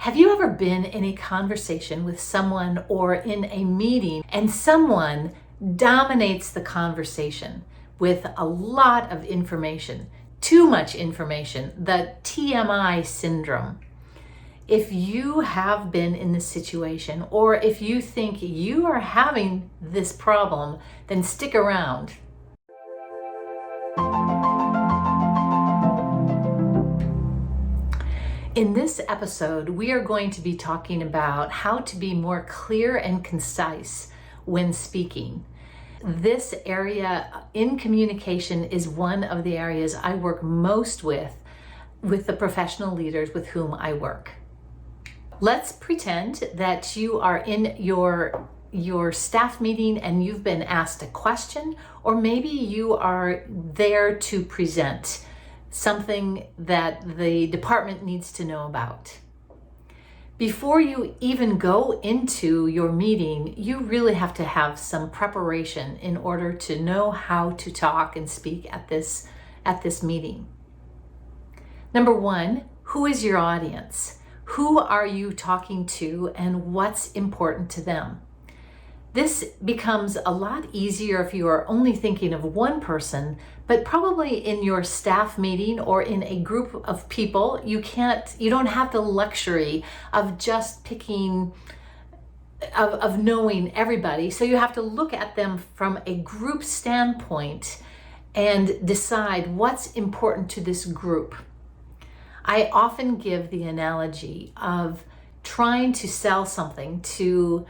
Have you ever been in a conversation with someone or in a meeting and someone dominates the conversation with a lot of information, too much information, the TMI syndrome? If you have been in this situation, or if you think you are having this problem, then stick around. In this episode, we are going to be talking about how to be more clear and concise when speaking. This area in communication is one of the areas I work most with the professional leaders with whom I work. Let's pretend that you are in your staff meeting and you've been asked a question, or maybe you are there to present something that the department needs to know about. Before you even go into your meeting, you really have to have some preparation in order to know how to talk and speak at this meeting. Number one, who is your audience? Who are you talking to and what's important to them? This becomes a lot easier if you are only thinking of one person, but probably in your staff meeting or in a group of people, you don't have the luxury of just picking, of knowing everybody. So you have to look at them from a group standpoint and decide what's important to this group. I often give the analogy of trying to sell something to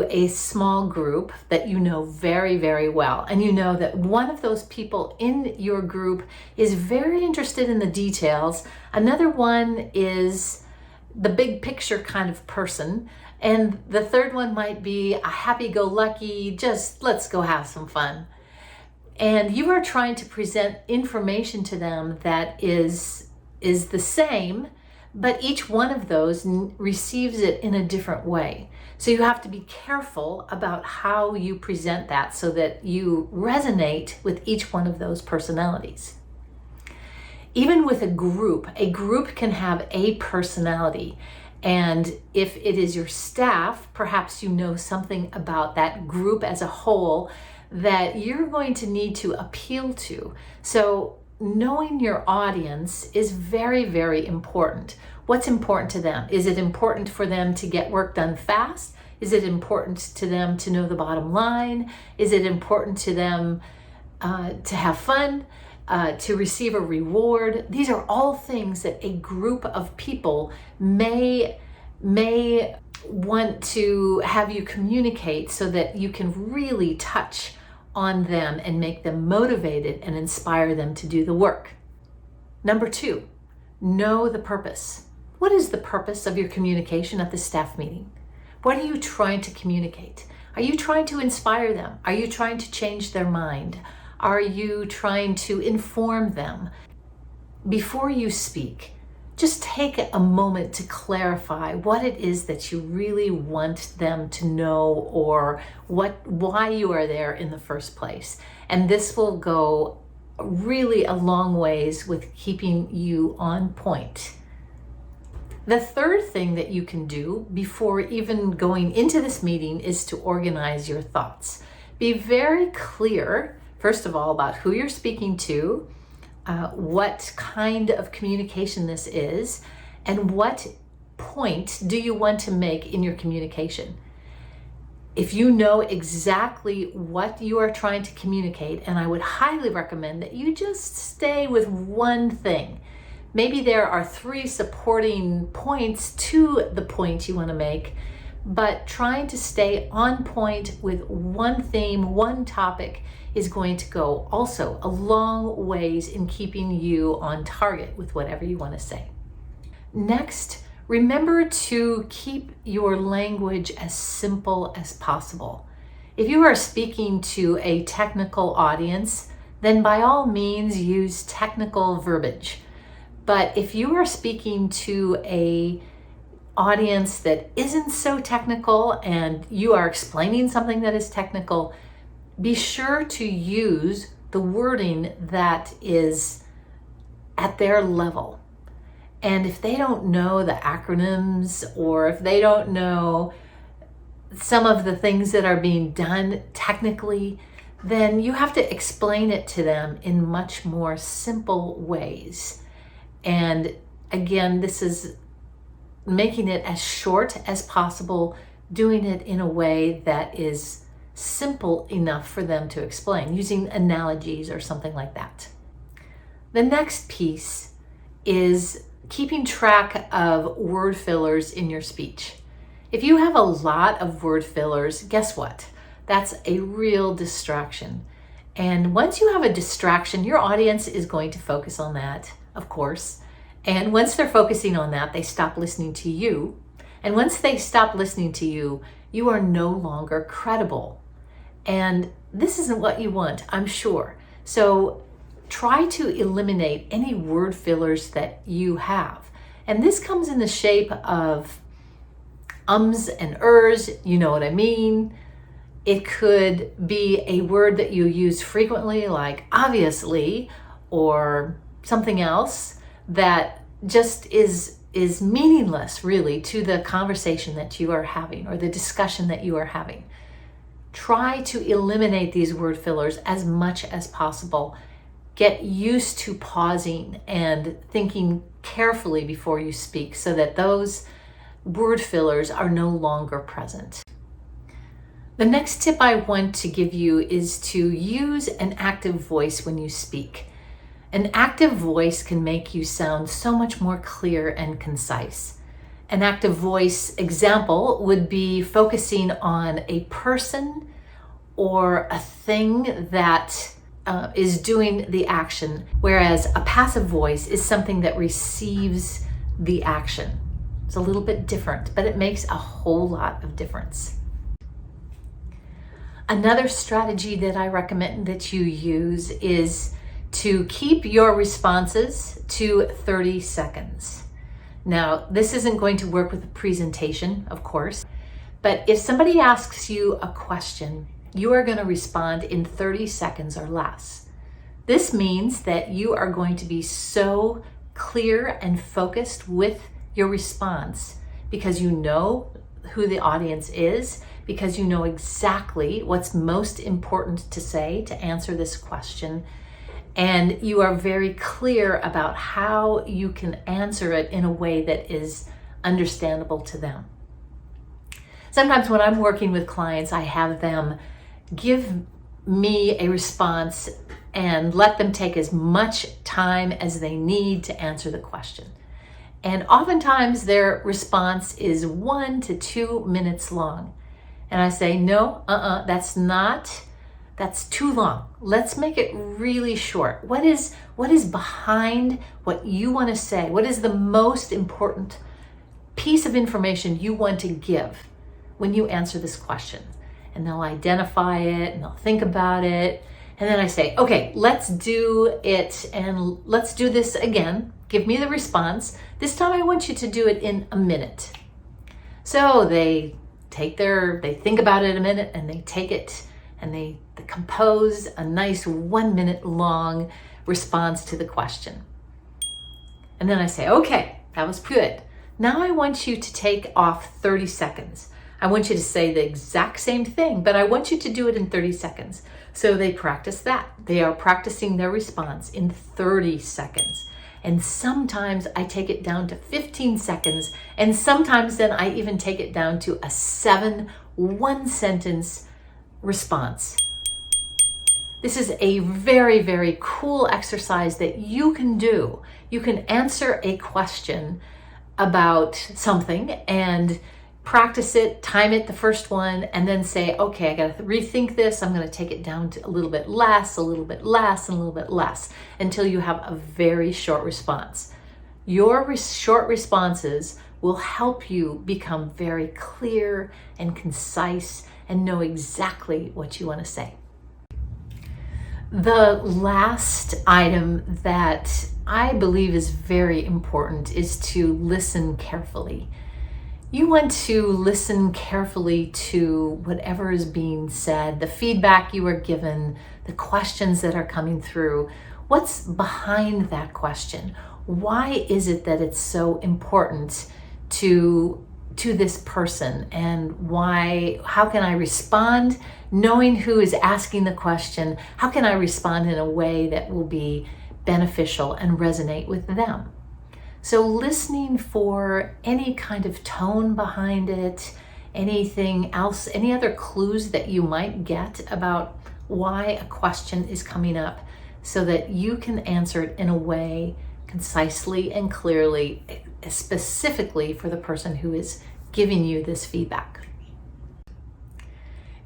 a small group that you know very, very well. And you know that one of those people in your group is very interested in the details. Another one is the big picture kind of person. And the third one might be a happy-go-lucky, just let's go have some fun. And you are trying to present information to them that is the same, but each one of those receives it in a different way. So you have to be careful about how you present that so that you resonate with each one of those personalities. Even with a group can have a personality. And if it is your staff, perhaps you know something about that group as a whole that you're going to need to appeal to. So knowing your audience is very, very important. What's important to them? Is it important for them to get work done fast? Is it important to them to know the bottom line? Is it important to them to have fun, to receive a reward? These are all things that a group of people may want to have you communicate so that you can really touch on them and make them motivated and inspire them to do the work. Number two, know the purpose. What is the purpose of your communication at the staff meeting? What are you trying to communicate? Are you trying to inspire them? Are you trying to change their mind? Are you trying to inform them? Before you speak, just take a moment to clarify what it is that you really want them to know, or why you are there in the first place. And this will go really a long ways with keeping you on point. The third thing that you can do before even going into this meeting is to organize your thoughts. Be very clear, first of all, about who you're speaking to, what kind of communication this is, and what point do you want to make in your communication. If you know exactly what you are trying to communicate, and I would highly recommend that you just stay with one thing. Maybe there are 3 supporting points to the point you want to make, but trying to stay on point with one theme, one topic is going to go also a long ways in keeping you on target with whatever you want to say. Next, remember to keep your language as simple as possible. If you are speaking to a technical audience, then by all means use technical verbiage. But if you are speaking to a audience that isn't so technical and you are explaining something that is technical, be sure to use the wording that is at their level. And if they don't know the acronyms, or if they don't know some of the things that are being done technically, then you have to explain it to them in much more simple ways. And again, this is making it as short as possible, doing it in a way that is simple enough for them to explain, using analogies or something like that. The next piece is keeping track of word fillers in your speech. If you have a lot of word fillers, guess what? That's a real distraction. And once you have a distraction, your audience is going to focus on that, of course. And once they're focusing on that, they stop listening to you. And once they stop listening to you, you are no longer credible. And this isn't what you want, I'm sure. So try to eliminate any word fillers that you have. And this comes in the shape of ums and ers, you know what I mean. It could be a word that you use frequently, like obviously, or something else that just is meaningless really to the conversation that you are having or the discussion that you are having. Try to eliminate these word fillers as much as possible. Get used to pausing and thinking carefully before you speak so that those word fillers are no longer present. The next tip I want to give you is to use an active voice when you speak. An active voice can make you sound so much more clear and concise. An active voice example would be focusing on a person or a thing that is doing the action, whereas a passive voice is something that receives the action. It's a little bit different, but it makes a whole lot of difference. Another strategy that I recommend that you use is to keep your responses to 30 seconds. Now, this isn't going to work with a presentation, of course, but if somebody asks you a question, you are going to respond in 30 seconds or less. This means that you are going to be so clear and focused with your response because you know who the audience is, because you know exactly what's most important to say to answer this question. And you are very clear about how you can answer it in a way that is understandable to them. Sometimes when I'm working with clients, I have them give me a response and let them take as much time as they need to answer the question. And oftentimes their response is 1 to 2 minutes long. And I say, no, that's too long. Let's make it really short. What is behind what you want to say? What is the most important piece of information you want to give when you answer this question? And they'll identify it and they'll think about it. And then I say, okay, let's do it and let's do this again. Give me the response. This time I want you to do it in a minute. So they think about it a minute and they take it and they compose a nice 1 minute long response to the question. And then I say, okay, that was good. Now I want you to take off 30 seconds. I want you to say the exact same thing, but I want you to do it in 30 seconds. So they practice that. They are practicing their response in 30 seconds. And sometimes I take it down to 15 seconds. And sometimes then I even take it down to a 7 one-sentence response. This is a very, very cool exercise that you can do. You can answer a question about something and practice it, time it the first one, and then say, okay, I got to rethink this. I'm going to take it down to a little bit less, a little bit less, and a little bit less until you have a very short response. Your short responses will help you become very clear and concise and know exactly what you want to say. The last item that I believe is very important is to listen carefully. You want to listen carefully to whatever is being said, the feedback you are given, the questions that are coming through. What's behind that question? why is it that it's so important to this person, and how can I respond knowing who is asking the question? How can I respond in a way that will be beneficial and resonate with them? So listening for any kind of tone behind it, anything else, any other clues that you might get about why a question is coming up, so that you can answer it in a way concisely and clearly, specifically for the person who is giving you this feedback.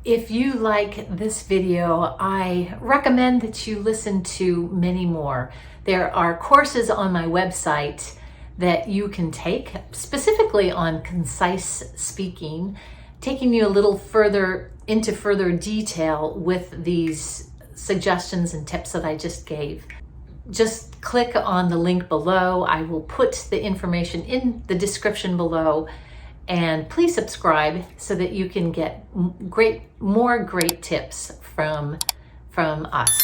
If you like this video, I recommend that you listen to many more. There are courses on my website that you can take, specifically on concise speaking, taking you a little further into further detail with these suggestions and tips that I just gave. Just click on the link below. I will put the information in the description below, and please subscribe so that you can get more great tips from us.